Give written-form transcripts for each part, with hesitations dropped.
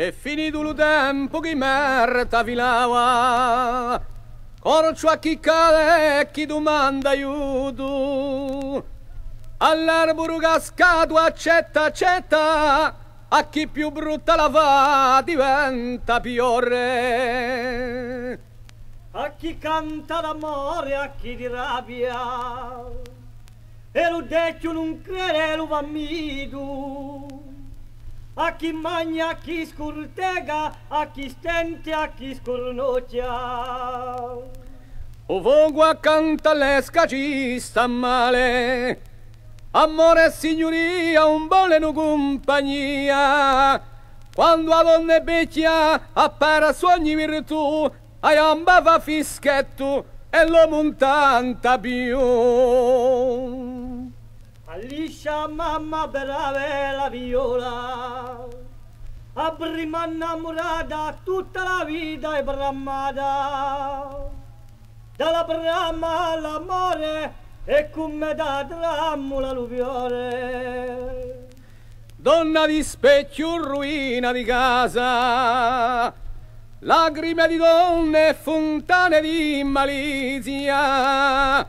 E finito il tempo che merda filava, corcio a chi cade e chi domanda aiuto. All'arboro cascato accetta, accetta, a chi più brutta la fa diventa piore. A chi canta d'amore, a chi di rabbia, e lo detto non crede lo va mido. A chi mangia, a chi scurtega, a chi stente, a chi scornocchia. Ovunque accanto all'esca ci sta male, amore e signoria, un buon compagnia. Quando la donna è vecchia, appare sogni virtù, a gamba fa fischetto e l'uomo un tanta più. Alliscia mamma brava la viola, a prima innamorata tutta la vita è bramata. Dalla brama all'amore e come da drammo l'alluvione. Donna di specchio, ruina di casa, lacrime di donne e fontane di malizia.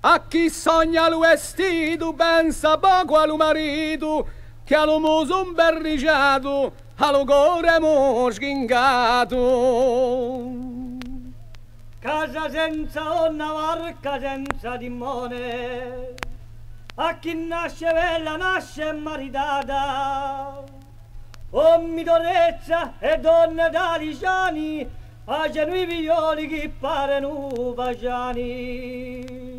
A chi sogna lo vestito pensa poco al marito, che ha lo muso imberriciato, al cuore moschingato. Casa senza una barca senza timone, a chi nasce bella nasce maritata. Uomini d'orezza e donne da diciani, facciano i figlioli che parano pagiani.